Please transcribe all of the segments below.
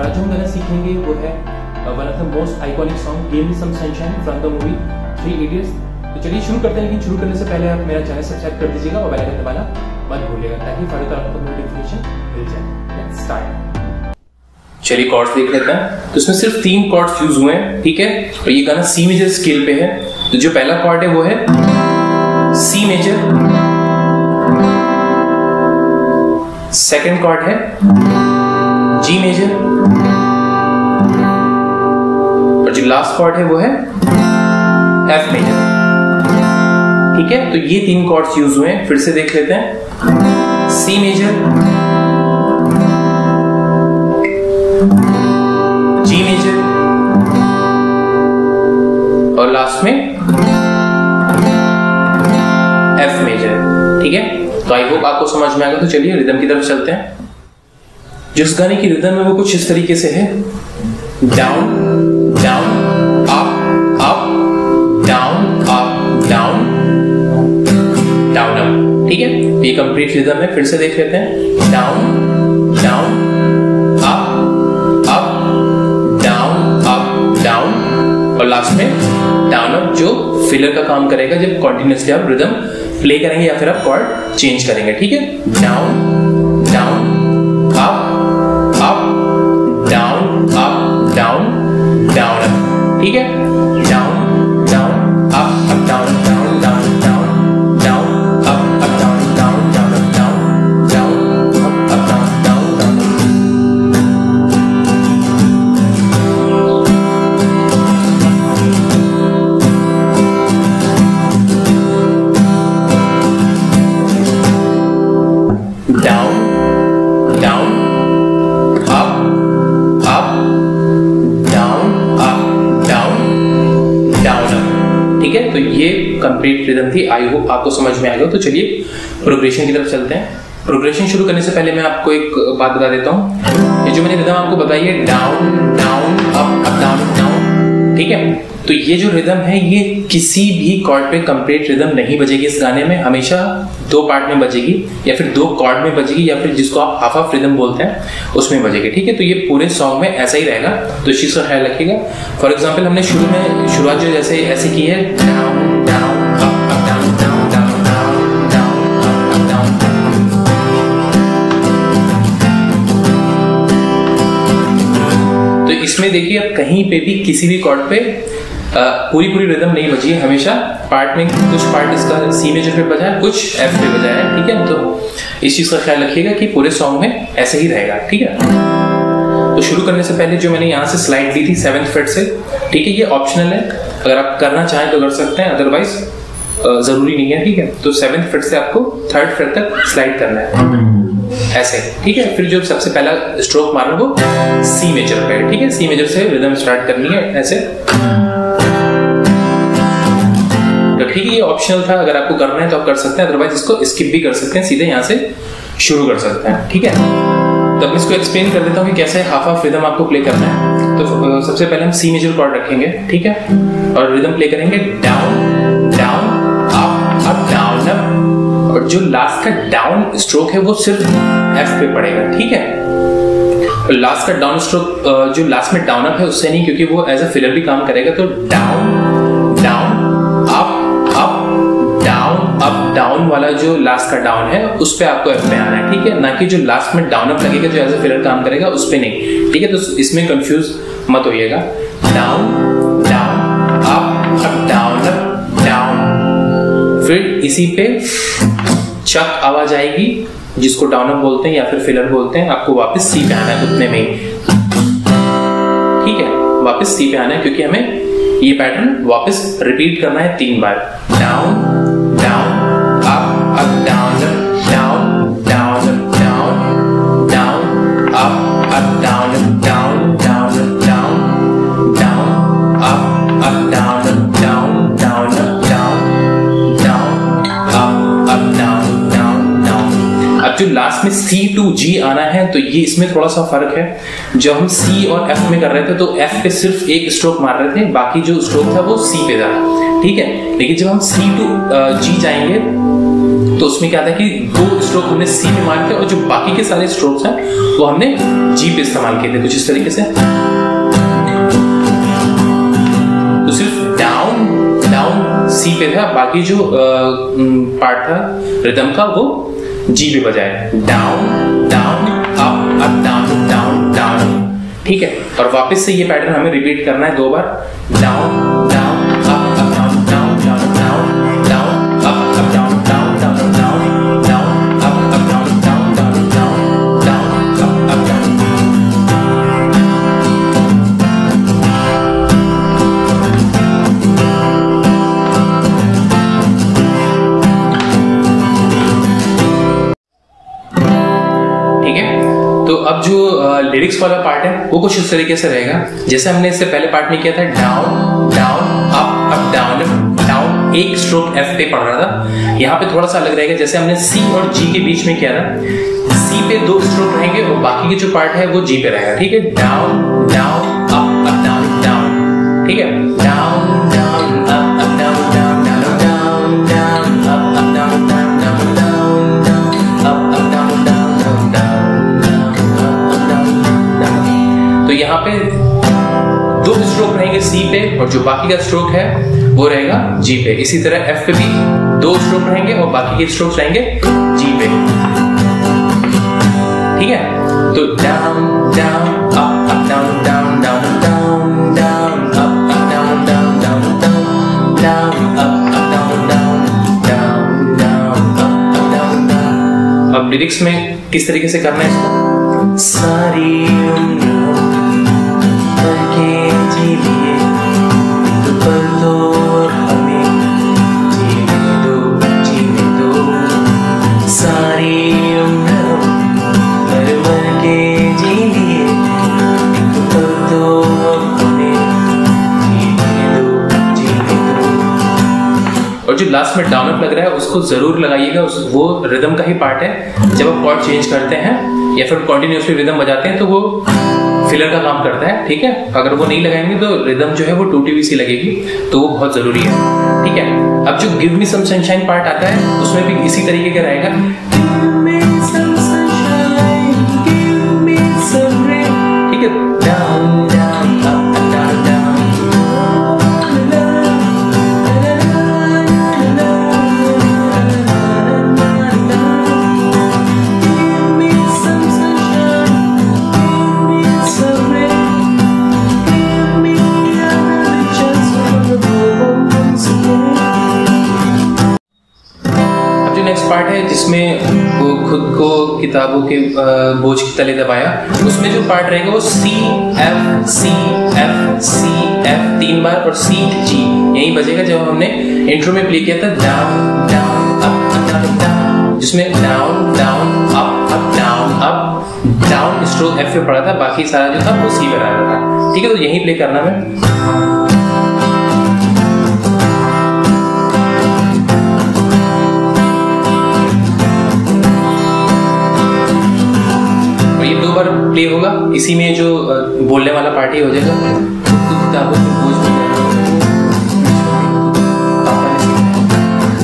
आज हम गाना सीखेंगे वो है one of the most iconic song give me some sunshine from the movie three idiots. तो चलिए शुरू करते हैं, लेकिन शुरू करने से पहले आप मेरा चैनल सब्सक्राइब कर दीजिएगा और बेल आइकन दबाना मत भूलिएगा ताकि फर्दर आपको नोटिफिकेशन मिल जाए। Let's start. चलिए कॉर्ड्स देख लेते हैं। तो इसमें सिर्फ 3 कॉर्ड्स यूज हुए हैं, ठीक है। और ये गाना सी मेजर स्केल पे है। तो जो पहला कॉर्ड है वो है सी मेजर, सेकंड कॉर्ड है जी मेजर और जो लास्ट कॉर्ड है वो है एफ मेजर, ठीक है। तो ये 3 कॉर्ड्स यूज हुए हैं, फिर से देख लेते हैं। सी मेजर, जी मेजर और लास्ट में एफ मेजर, ठीक है। तो आई होप आपको समझ में आएगा। तो चलिए रिदम की तरफ चलते हैं। जिस गाने की रिदम है वो कुछ इस तरीके से है, down down up up down up down down up, ठीक है। ये कंप्लीट रिदम है, फिर से देख लेते हैं। Down down up up down up down और लास्ट में डाउन अप, जो फिलर का काम करेगा जब कंटिन्यूअसली आप रिदम प्ले करेंगे या फिर आप कॉर्ड चेंज करेंगे, ठीक है। Down down up up down up down down up, ठीक है। Down down up down down down down down up down down down up down down up down down down. Down down up up down up down down up, ठीक है। तो ये complete rhythm थी। I hope आपको समझ में आएगा। तो चलिए प्रोग्रेशन की तरफ चलते हैं। प्रोग्रेशन शुरू करने से पहले मैं आपको एक बात बता देता हूँ। ये जो मैंने रिदम आपको बताई है, down down up down down, ठीक है। तो ये जो रिदम है ये किसी भी कॉर्ड पे कंप्लीट रिदम नहीं बजेगी। इस गाने में हमेशा 2 पार्ट में बजेगी या फिर 2 कॉर्ड में बजेगी या फिर जिसको आप हाफ हाफ रिदम बोलते हैं उसमें बजेगी, ठीक है। तो ये पूरे सॉन्ग में ऐसा ही रहेगा, तो इस चीज का ख्याल रखिएगा। फॉर एग्जाम्पल हमने शुरुआत जो जैसे ऐसे की है, down down up down down down down down up down. तो इसमें देखिए अब कहीं पे भी किसी भी कॉर्ड पे पूरी रिदम नहीं बजी है। हमेशा पार्ट में कुछ पार्ट इसका सी मेजर पे बजा है, कुछ एफ पे बजा है, ठीक है। तो इस चीज का ख्याल रखिएगा कि पूरे सॉन्ग में ऐसे ही रहेगा, ठीक है। तो शुरू करने से पहले जो मैंने यहाँ से स्लाइड दी थी 7th फ्रेट से, ठीक है, ये ऑप्शनल है। अगर आप करना चाहें तो कर सकते हैं, अदरवाइज जरूरी नहीं है, ठीक है। तो 7th फ्रेट से आपको 3rd फ्रेट तक स्लाइड करना है ऐसे, ठीक है। फिर जो सबसे पहला स्ट्रोक मारना वो सी मेजर पे, ठीक है। सी मेजर से रिदम स्टार्ट करनी है ऐसे। तो ठीक है, ये ऑप्शनल था। अगर आपको करना है तो आप कर सकते हैं, अदरवाइज इसको स्किप भी कर सकते हैं, सीधे यहाँ से शुरू कर सकते हैं, ठीक है। तो अब इसको एक्सप्लेन कर देता हूँ कि कैसे हाफ हाफ रिदम आपको प्ले करना है। तो सबसे पहले हम सी मेजर कॉर्ड रखेंगे, ठीक है, और रिदम प्ले करेंगे down down up up down up, और जो लास्ट का डाउन स्ट्रोक है वो सिर्फ एफ पे पड़ेगा, ठीक है। लास्ट का डाउन स्ट्रोक जो लास्ट में डाउन अप है उससे नहीं, क्योंकि वो एज अ फिलर भी काम करेगा। तो डाउन डाउन अप डाउन वाला जो लास्ट का डाउन है उस पे आपको एफ पे आना है, ठीक है, ना कि जो लास्ट में डाउन अप लगेगा जो एज अ फिलर काम करेगा उस पे नहीं, ठीक है। तो इसमें कंफ्यूज मत होइएगा। डाउन डाउन अप डाउन फिर इसी पे चक आवाज आएगी जिसको डाउन अप बोलते हैं या फिर फिलर बोलते हैं। आपको वापस सी पे आना है उतने में ही, ठीक है, वापस सी पे आना है, क्योंकि हमें ये पैटर्न वापस रिपीट करना है 3 बार। Down down up down down down down down up down down down down down up down down down down down up down down down. अब जो लास्ट में C to G आना है तो ये इसमें थोड़ा सा फर्क है। जब हम C और F में कर रहे थे तो F पे सिर्फ एक स्ट्रोक मार रहे थे, बाकी जो स्ट्रोक था वो C पे था, ठीक है। लेकिन जब हम C to G जाएंगे तो उसमें क्या था कि 2 स्ट्रोक हमने सी पे मारे थे और जो बाकी के सारे स्ट्रोक्स हैं वो हमने जी पे इस्तेमाल किए थे कुछ इस तरीके से। तो सिर्फ डाउन डाउन सी पे था, बाकी जो पार्ट था रिदम का वो जी पे बजाए। Down down up up down down down, ठीक है। और वापस से ये पैटर्न हमें रिपीट करना है 2 बार। Down down up up down down down down down up up down down down down down up up down down down down down up up down. ठीक है, तो अब जो लिरिक्स वाला पार्ट है वो कुछ इस तरीके से रहेगा जैसे हमने इससे पहले पार्ट में किया था। Down down up up down down, एक स्ट्रोक एफ पे पड़ रहा था। यहाँ पे थोड़ा सा अलग रहेगा, जैसे हमने सी और जी के बीच में किया था। सी पे 2 स्ट्रोक रहेंगे और बाकी के जो पार्ट है वो जी पे रहेगा, ठीक है। Down down up up down down, ठीक है। Down down up up down down down down up up down down down down up up down down down. तो यहाँ पे 2 स्ट्रोक रहेंगे सी पे और जो बाकी का स्ट्रोक है वो रहेगा जी पे। इसी तरह एफ पे भी 2 स्ट्रोक रहेंगे और बाकी के स्ट्रोक्स रहेंगे जी पे, ठीक है। तो down down up up down down down down down up up down down down down down up up down down down down up up down down. अब लिरिक्स में किस तरीके से करना है इसको। सारी उम्र करके जी लिए तो पर दो हमें जीने दो सारी उम्र मर मर के जी लिए तो पर दो हमें जीने दो। और जो लास्ट में डाउन अप लग रहा है उसको जरूर लगाइएगा, वो रिदम का ही पार्ट है। जब आप कॉर्ड चेंज करते हैं या फिर कंटिन्यूअसली रिदम बजाते हैं तो वो फिलर का काम करता है, ठीक है। अगर वो नहीं लगाएंगे तो रिदम जो है वो टूटी हुई सी लगेगी, तो वो बहुत जरूरी है, ठीक है। अब जो give me some sunshine part आता है उसमें भी इसी तरीके का रहेगा। ठीक है, down down up down down. Part है जिसमें वो खुद को किताबों के बोझ के तले दबाया, उसमें जो पार्ट रहेगा वो C F C F C F 3 बार और सी जी यही बजेगा जब हमने इंट्रो में प्ले किया था। Down down up down down, जिसमें down down up down up down stroke F पे पड़ा था, बाकी सारा जो था वो सी पे रहा था, ठीक है। तो यही प्ले करना है। प्ले होगा, इसी में जो बोलने वाला पार्ट ही हो जाएगा। किताबों के बोझ में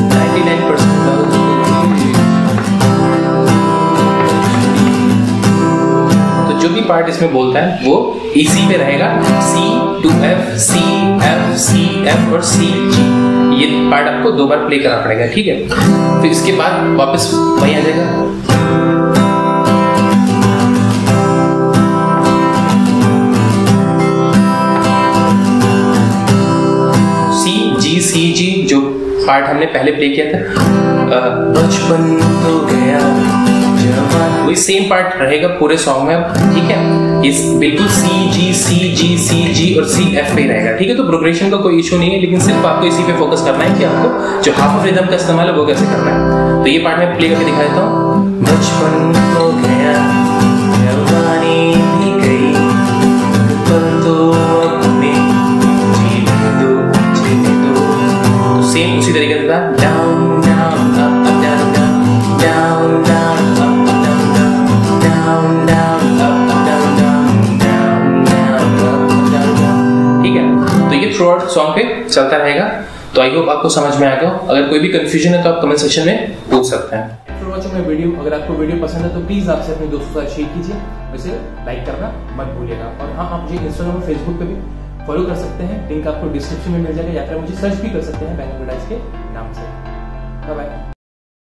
99% तो जो भी पार्ट इसमें बोलता है वो इसी पे रहेगा। C to F C F C F और C G, ये पार्ट आपको 2 बार प्ले करना पड़ेगा, ठीक है। फिर इसके बाद वापस वहीं आ जाएगा। सी जी जो पार्ट हमने पहले प्ले किया था, बचपन तो गया जवान, वही सेम पार्ट रहेगा पूरे सॉन्ग में, ठीक है। इस बिल्कुल सी जी और सी एफ पे रहेगा, ठीक है। तो प्रोग्रेशन का कोई इशू नहीं है, लेकिन सिर्फ आपको इसी पे फोकस करना है कि आपको जो हाफ ऑफ रिदम का इस्तेमाल है वो कैसे करना है। तो ये पार्ट मैं प्ले करके दिखा देता हूँ। बचपन तो गया जवानी भी गई पर तो सेम उसी तरीके से था। Down down up up down down down down up up down down down up up down down down down up down, ठीक है। तो ये थ्रू आउट सॉन्ग पे चलता रहेगा। तो आई होप आपको समझ में आएगा। अगर कोई भी कंफ्यूजन है तो आप कमेंट सेक्शन में पूछ सकते हैं। For watching my video. अगर आपको वीडियो पसंद है तो प्लीज आपसे अपने दोस्तों के साथ शेयर कीजिए, वैसे लाइक करना मत भूलिएगा। और हाँ, आप मुझे इंस्टाग्राम और फेसबुक पे भी फॉलो कर सकते हैं, लिंक आपको डिस्क्रिप्शन में मिल जाएगा, या फिर मुझे सर्च भी कर सकते हैं बैंगन एडवर्टाइज के नाम से। Bye bye.